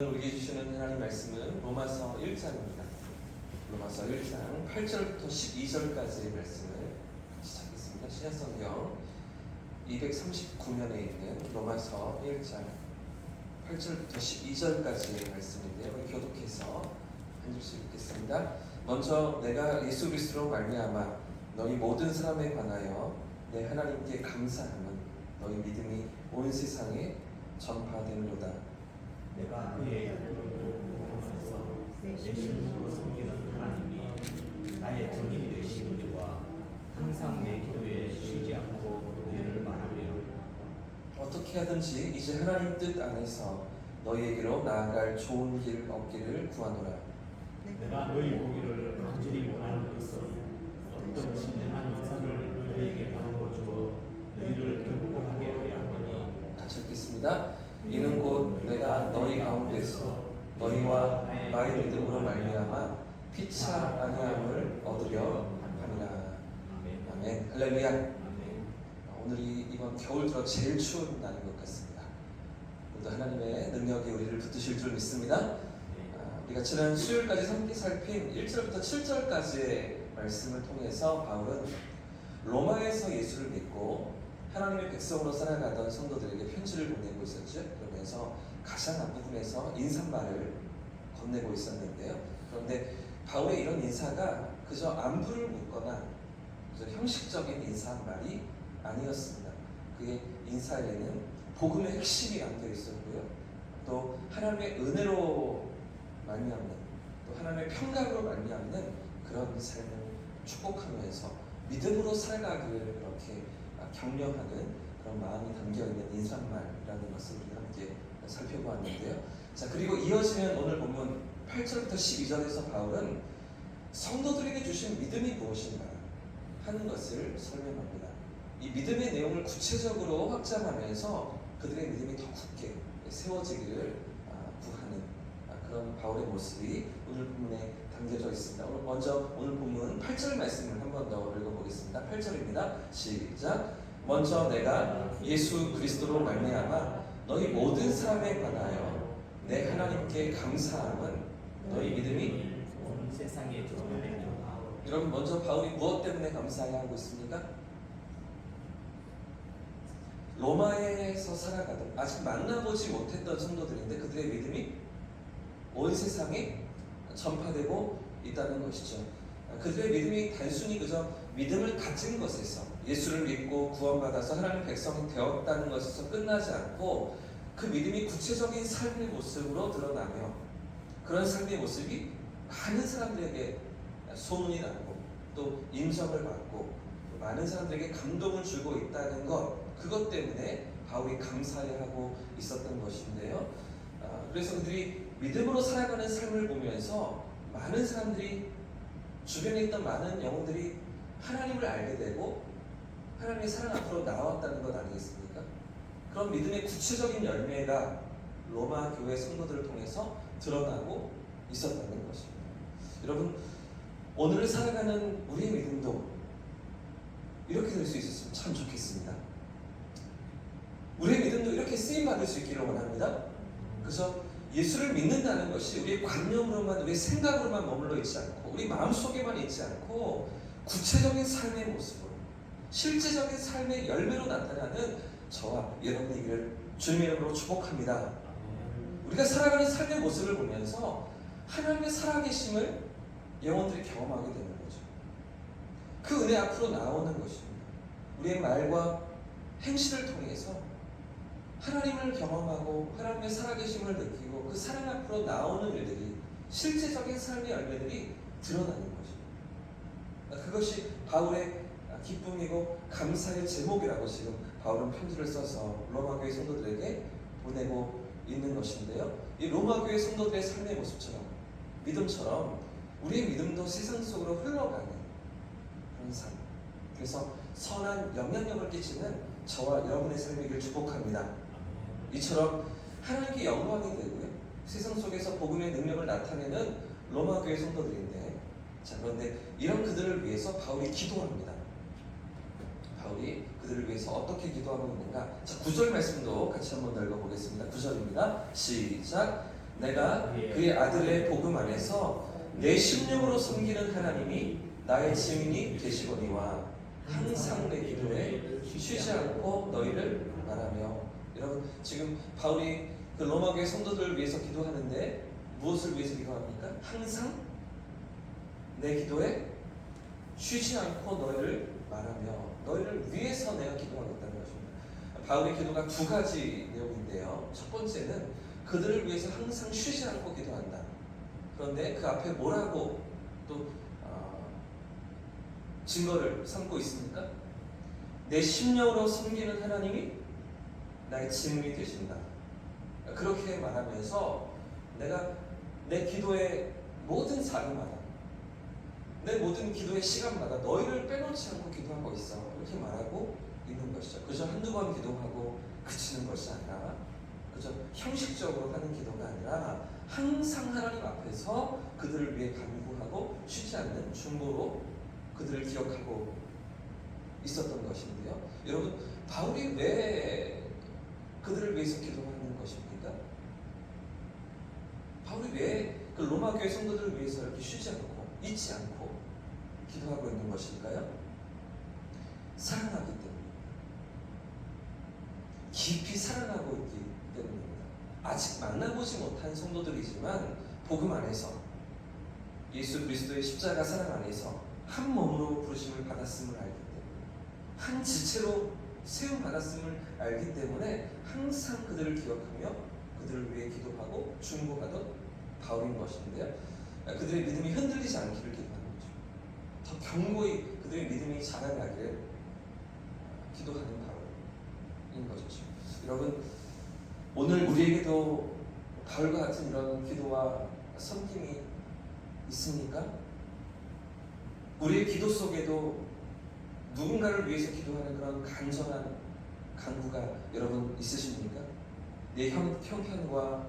우리에게 주시는 하나님 말씀은 로마서 1장입니다. 로마서 1장 8절부터 12절까지의 말씀을 같이 찾겠습니다. 신약성경 239면에 있는 로마서 1장 8절부터 12절까지의 말씀인데요. 교독해서 한 절씩 읽겠습니다. 먼저 내가 예수 그리스도로 말미암아 너희 모든 사람에 관하여 내 하나님께 감사함은 너희 믿음이 온 세상에 전파되는도다. 내가 그의 영광에서 내 신으로 섬기는 하나님이 나의 정인이 되시느니와 항상 내 기도에 쉬지 않고 너희를 말하며 어떻게 하든지 이제 하나님 뜻 안에서 너희에게로 나아갈 좋은 길 얻기를 구하노라. 내가 너희 보기를 간절히 원하는 것은 어떤 신령한 인사를 너희에게 나누어 주어 너희를 결국하게 하려 하니 같이 읽겠습니다. 이는 곧 내가 너희 가운데서 너희와 나의 믿음으로 말미암아 피차 아니함을 얻으려 함이라. 아멘. 할렐루야. 오늘이 이번 겨울 들어 제일 추운 날인 것 같습니다. 오늘도 하나님의 능력이 우리를 붙드실 줄 믿습니다. 우리가 지난 수요일까지 함께 살핀 1절부터 7절까지의 말씀을 통해서 바울은 로마에서 예수를 믿고 하나님의 백성으로 살아가던 성도들에게 편지를 보내고 있었죠. 그러면서 가장 앞부분에서 인사말을 건네고 있었는데요. 그런데 바울의 이런 인사가 그저 안부를 묻거나 그저 형식적인 인사말이 아니었습니다. 그의 인사에는 복음의 핵심이 담겨 있었고요. 또 하나님의 은혜로 말미암는, 또 하나님의 평강으로 말미암는 그런 삶을 축복하면서 믿음으로 살아가기를 이렇게 격려하는 그런 마음이 담겨있는 인사말이라는 것을 우리가 함께 살펴보았는데요. 자, 그리고 이어지는 오늘 본문 8절부터 12절에서 바울은 성도들에게 주신 믿음이 무엇인가 하는 것을 설명합니다. 이 믿음의 내용을 구체적으로 확장하면서 그들의 믿음이 더 굳게 세워지기를 구하는 그런 바울의 모습이 오늘 본문에 담겨져 있습니다. 먼저 오늘 본문 8절 말씀을 한 번 더 읽어보겠습니다. 8절입니다. 시작. 먼저 내가 예수 그리스도로 말미암아 너희 모든 사람에 관하여 내 하나님께 감사함은 너희 믿음이 온 세상에 전파되며 여러분, 먼저 바울이 무엇 때문에 감사해야 하고 있습니까? 로마에서 살아가던 아직 만나보지 못했던 성도들인데 그들의 믿음이 온 세상에 전파되고 있다는 것이죠. 그들의 믿음이 단순히 그저 믿음을 가진 것에서 예수를 믿고 구원받아서 하나님의 백성이 되었다는 것에서 끝나지 않고 그 믿음이 구체적인 삶의 모습으로 드러나며 그런 삶의 모습이 많은 사람들에게 소문이 나고 또 인정을 받고 또 많은 사람들에게 감동을 주고 있다는 것, 그것 때문에 바울이 감사해야 하고 있었던 것인데요. 그래서 그들이 믿음으로 살아가는 삶을 보면서 많은 사람들이, 주변에 있던 많은 영혼들이 하나님을 알게 되고 하나님의 사랑 앞으로 나왔다는 것 아니겠습니까? 그런 믿음의 구체적인 열매가 로마 교회 성도들을 통해서 드러나고 있었다는 것입니다. 여러분, 오늘을 살아가는 우리의 믿음도 이렇게 될 수 있었으면 참 좋겠습니다. 우리의 믿음도 이렇게 쓰임받을 수 있기를 원합니다. 그래서 예수를 믿는다는 것이 우리의 관념으로만, 우리의 생각으로만 머물러 있지 않고 우리 마음속에만 있지 않고 구체적인 삶의 모습으로, 실제적인 삶의 열매로 나타나는 저와 여러분이기를 주님의 이름으로 축복합니다. 우리가 살아가는 삶의 모습을 보면서 하나님의 살아계심을 영혼들이 경험하게 되는 거죠. 그 은혜 앞으로 나오는 것입니다. 우리의 말과 행실을 통해서 하나님을 경험하고 하나님의 살아계심을 느끼고 그 사랑 앞으로 나오는 일들이, 실제적인 삶의 열매들이 드러나는 것입니다. 그것이 바울의 기쁨이고 감사의 제목이라고 지금 바울은 편지를 써서 로마교회 성도들에게 보내고 있는 것인데요. 이 로마교회 성도들의 삶의 모습처럼, 믿음처럼 우리의 믿음도 세상 속으로 흘러가는 그런 삶, 그래서 선한 영향력을 끼치는 저와 여러분의 삶이길 축복합니다. 이처럼 하나님께 영광이 되고요, 세상 속에서 복음의 능력을 나타내는 로마교회 성도들인데, 자, 그런데 이런 그들을 위해서 바울이 기도합니다. 바울이 그들을 위해서 어떻게 기도하고 있는가? 자, 9절 말씀도 같이 한번 더 읽어보겠습니다. 9절입니다. 시작. 내가 그의 아들의 복음 안에서 내 심령으로 섬기는 하나님이 나의 증인이 되시거니와 항상 내 기도에 쉬지 않고 너희를 말하며. 여러분, 지금 바울이 그 로마교회 성도들을 위해서 기도하는데 무엇을 위해서 기도합니까? 항상 내 기도에 쉬지 않고 너희를 말하며, 너희를 위해서 내가 기도하겠다는 것입니다. 바울의 기도가 두 가지 내용인데요. 첫 번째는 그들을 위해서 항상 쉬지 않고 기도한다. 그런데 그 앞에 뭐라고 또 증거를 삼고 있습니까? 내 심령으로 섬기는 하나님이 나의 증인이 되신다. 그렇게 말하면서 내가 내 기도의 모든 사람마다, 내 모든 기도의 시간마다 너희를 빼놓지 않고 기도하고 있어. 이렇게 말하고 있는 것이죠. 그저 한두 번 기도하고 그치는 것이 아니라, 그저 형식적으로 하는 기도가 아니라 항상 하나님 앞에서 그들을 위해 간구하고 쉬지 않는 중보로 그들을 기억하고 있었던 것인데요. 여러분, 바울이 왜 그들을 위해서 기도하는 것입니까? 바울이 왜 그 로마 교회 성도들을 위해서 이렇게 쉬지 않고 잊지 않고 기도하고 있는 것일까요? 사랑하기 때문입니다. 깊이 사랑하고 있기 때문입니다. 아직 만나보지 못한 성도들이지만 복음 안에서 예수 그리스도의 십자가 사랑 안에서 한 몸으로 부르심을 받았음을 알기 때문에, 한 지체로 세움 받았음을 알기 때문에 항상 그들을 기억하며 그들을 위해 기도하고 중보하던 바울인 것인데요. 그들의 믿음이 흔들리지 않기를 기도하는 거죠. 더 견고히 그들의 믿음이 자라나기를 기도하는 바울인 것이죠. 여러분, 오늘 우리에게도 바울과 같은 이런 기도와 섬김이 있습니까? 우리의 기도 속에도 누군가를 위해서 기도하는 그런 간절한 간구가 여러분 있으십니까? 내 형편과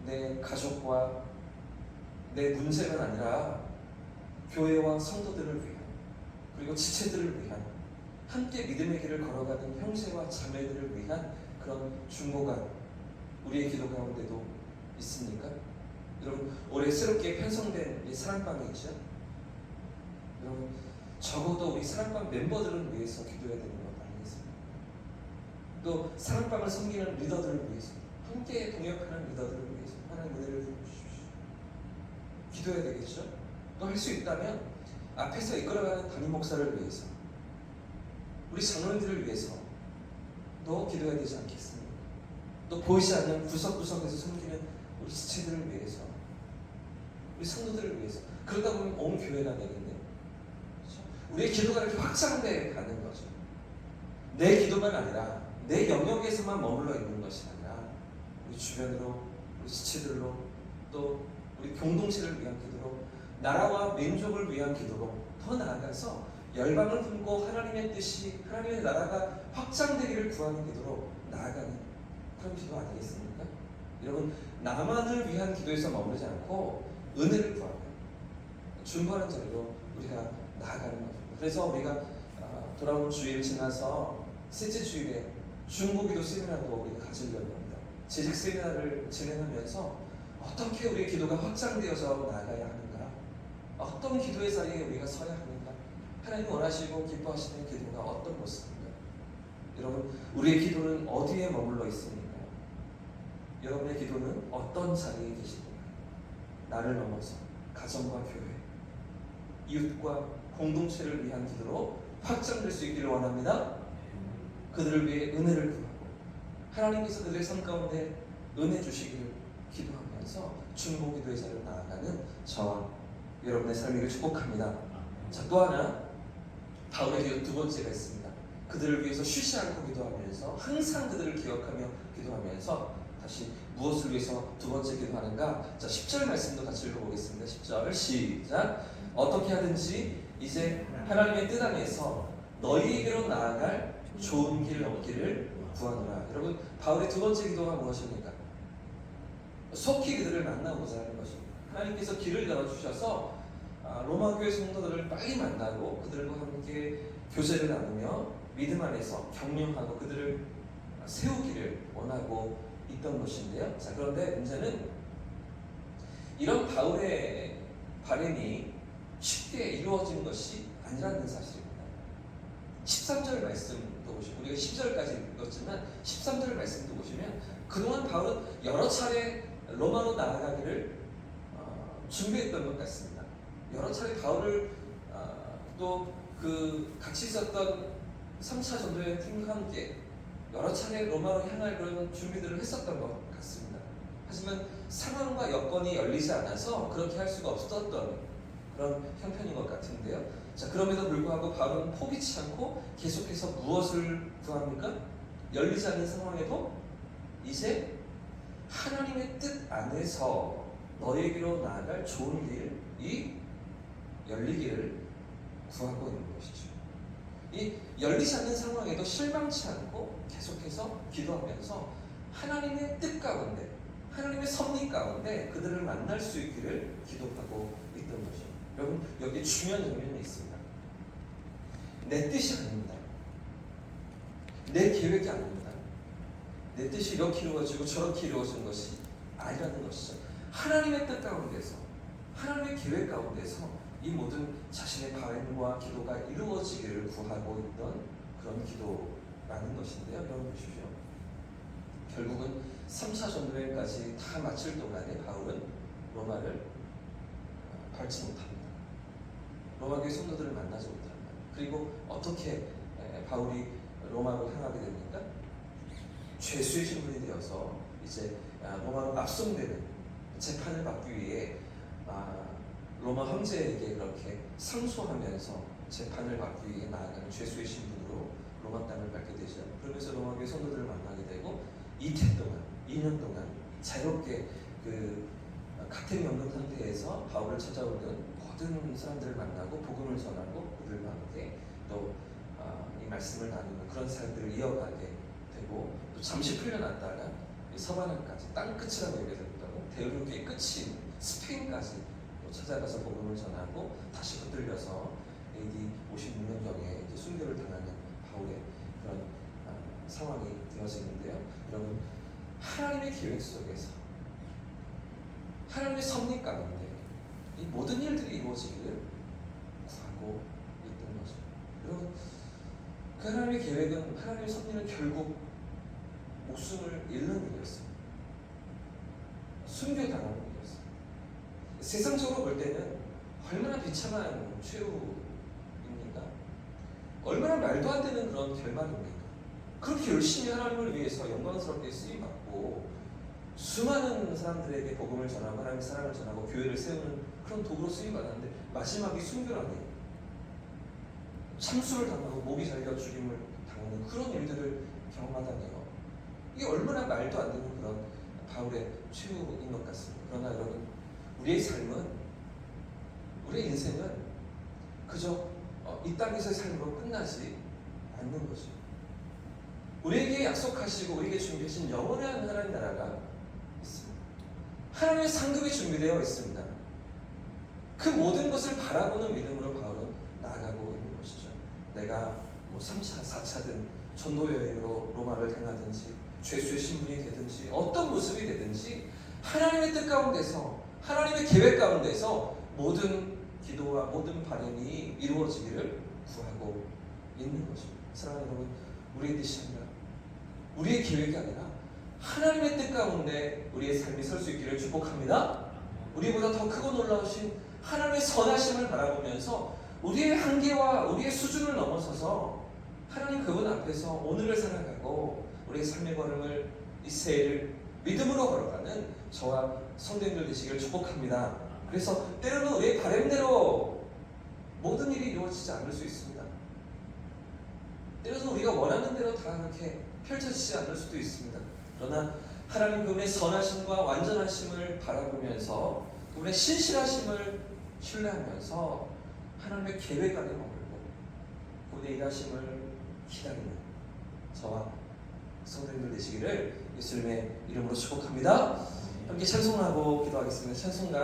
내 가족과 내 문제가 아니라 교회와 성도들을 위한, 그리고 지체들을 위한, 함께 믿음의 길을 걸어가는 형제와 자매들을 위한 그런 중보가 우리의 기도 가운데도 있습니까? 여러분, 올해 새롭게 편성된 이 사랑방이 있죠? 여러분, 적어도 우리 사랑방 멤버들을 위해서 기도해야 되는 것 아니겠습니까? 또 사랑방을 섬기는 리더들을 위해서, 함께 동역하는 리더들을 위해서 하나님 은혜를 주십시오. 기도해야 되겠죠? 또 할 수 있다면 앞에서 이끌어가는 담임 목사를 위해서, 우리 장로님들을 위해서 또 기도해야 되지 않겠습니까? 또 보이지 않는 구석구석에서 섬기는 우리 지체들을 위해서, 우리 성도들을 위해서. 그러다 보면 온 교회가 되겠네요. 그렇죠? 우리의 기도가 이렇게 확장돼 가는 거죠. 내 기도만 아니라 내 영역에서만 머물러 있는 것이 아니라 우리 주변으로, 우리 지체들로, 또 우리 공동체를 위한 기도로, 나라와 민족을 위한 기도로, 더 나아가서 열방을 품고 하나님의 뜻이, 하나님의 나라가 확장되기를 구하는 기도로 나아가는 그런 기도 아니겠습니까? 여러분, 나만을 위한 기도에서 머무르지 않고 은혜를 구하며 중보하는 자리로 우리가 나아가는 거죠. 그래서 우리가 돌아온 주일 지나서 셋째 주일에 중보기도 세미나도 우리가 가지려고 합니다. 재직 세미나를 진행하면서 어떻게 우리의 기도가 확장되어서 나아가야 하는가, 어떤 기도의 자리에 우리가 서야 하는가, 하나님 원하시고 기뻐하시는 기도가 어떤 모습인가. 여러분, 우리의 기도는 어디에 머물러 있습니까? 여러분의 기도는 어떤 자리에 계십니까? 나를 넘어서 가정과 교회, 이웃과 공동체를 위한 기도로 확장될 수 있기를 원합니다. 그들을 위해 은혜를 구하고 하나님께서 그들의 삶 가운데 은혜 주시기를 기도하면서 중보 기도의 자리로 나아가는 저와 여러분의 삶이길 축복합니다. 자, 또 하나 바울의 기도 두 번째가 있습니다. 그들을 위해서 쉬지 않고 기도하면서, 항상 그들을 기억하며 기도하면서, 다시 무엇을 위해서 두 번째 기도하는가? 자, 10절 말씀도 같이 읽어보겠습니다. 10절 시작. 어떻게 하든지 이제 하나님의 뜻 안에서 너희에게로 나아갈 좋은 길을 얻기를 구하노라. 여러분, 바울의 두 번째 기도가 무엇입니까? 속히 그들을 만나고자 하는 것입니다. 하나님께서 길을 열어주셔서 로마 교회 성도들을 빨리 만나고 그들과 함께 교제를 나누며 믿음 안에서 격려하고 그들을 세우기를 원하고 있던 것인데요. 자, 그런데 문제는 이런 바울의 바램이 쉽게 이루어진 것이 아니라는 사실입니다. 13절 말씀도 보시고 우리가 10절까지 읽었지만 13절 말씀도 보시면 그동안 바울은 여러 차례 로마로 나아가기를 준비했던 것 같습니다. 여러 차례 바울을 또 그 같이 있었던 3차 전도여행 팀과 함께 여러 차례 로마로 향할 그런 준비들을 했었던 것 같습니다. 하지만 상황과 여건이 열리지 않아서 그렇게 할 수가 없었던 그런 형편인 것 같은데요. 자, 그럼에도 불구하고 바울은 포기치 않고 계속해서 무엇을 구합니까? 열리지 않는 상황에도 이제 하나님의 뜻 안에서 너에게로 나아갈 좋은 길이 열리기를 구하고 있는 것이죠. 이 열리지 않는 상황에도 실망치 않고 계속해서 기도하면서 하나님의 뜻 가운데, 하나님의 섭리 가운데 그들을 만날 수 있기를 기도하고 있던 것이죠. 여러분, 여기 중요한 장면이 있습니다. 내 뜻이 아닙니다. 내 계획이 아닙니다. 내 뜻이 이렇게 이루어지고 저렇게 이루어진 것이 아니라는 것이죠. 하나님의 뜻 가운데서, 하나님의 계획 가운데서 이 모든 자신의 바램과 기도가 이루어지기를 구하고 있던 그런 기도라는 것인데요. 여러분 보십시오. 결국은 3차 전도여행까지 다 마칠 동안에 바울은 로마를 밟지 못합니다. 로마 교회 성도들을 만나지 못합니다. 그리고 어떻게 바울이 로마로 향하게 됩니까? 죄수의 신분이 되어서 이제 로마로 납송되는 재판을 받기 위해 로마 황제에게 그렇게 상소하면서 재판을 받기 위해 나아가는 죄수의 신분으로 로마 땅을 밟게 되죠. 그러면서 로마 교회 성도들을 만나게 되고 이태 동안, 2년 동안 자유롭게 그 같은 연금 상태에서 바울을 찾아오는 모든 사람들을 만나고 복음을 전하고 그들과 함께 또 이 말씀을 나누는 그런 삶들을 이어가게 되고 또 잠시 풀려났다가 서바나까지 땅 끝이라고 얘기했다고 대륙의 끝인 스페인까지 또 찾아가서 복음을 전하고 다시 붙들려서 AD 56년경에 순교를 당하는 바울의 그런 상황이 되어지는데요. 여러분, 하나님의 계획 속에서 하나님의 섭리 가운데 이 모든 일들이 이루어지기를 구하고 있던 거죠. 여러분, 그 하나님의 계획은, 하나님의 섭리는 결국 목숨을 잃는 일이었습니다. 순교당하는 일이었습니다. 세상적으로 볼 때는 얼마나 비참한 최후입니까? 얼마나 말도 안 되는 그런 결말입니까? 그렇게 열심히 하나님을 위해서 영광스럽게 쓰임받고 수많은 사람들에게 복음을 전하고 하나님의 사랑을 전하고 교회를 세우는 그런 도구로 쓰임받았는데 마지막이 순교라니 참수를 당하고 목이 잘려 죽임을 당하는 그런 일들을 경험하다니요. 이게 얼마나 말도 안 되는 그런 바울의 최후인 것 같습니다. 그러나 여러분, 우리의 삶은, 우리의 인생은 그저 이 땅에서의 삶으로 끝나지 않는 거죠. 우리에게 약속하시고 우리에게 준비하신 영원한 하나님 나라가 있습니다. 하나님의 상급이 준비되어 있습니다. 그 모든 것을 바라보는 믿음으로 바울은 나아가고 있는 것이죠. 내가 3차, 4차든 전도 여행으로 로마를 향하든지 죄수의 신분이 되든지 어떤 모습이 되든지 하나님의 뜻 가운데서, 하나님의 계획 가운데서 모든 기도와 모든 바람이 이루어지기를 구하고 있는 것입니다. 사랑하는 여러분, 우리의 뜻이 아니라, 우리의 계획이 아니라 하나님의 뜻 가운데 우리의 삶이 설 수 있기를 축복합니다. 우리보다 더 크고 놀라우신 하나님의 선하심을 바라보면서 우리의 한계와 우리의 수준을 넘어서서 하나님 그분 앞에서 오늘을 살아가고 우리의 삶의 걸음을, 이 새해를 믿음으로 걸어가는 저와 성도님들 되시기를 축복합니다. 그래서 때로는 우리의 바람대로 모든 일이 이루어지지 않을 수 있습니다. 때로는 우리가 원하는 대로 다 그렇게 펼쳐지지 않을 수도 있습니다. 그러나 하나님 그분의 선하심과 완전하심을 바라보면서 그분의 신실하심을 신뢰하면서 하나님의 계획 안에 머물고 그분의 일하심을 기다리는 저와 성도님들 되시기를 예수님의 이름으로 축복합니다. 함께 찬송하고 기도하겠습니다. 찬송가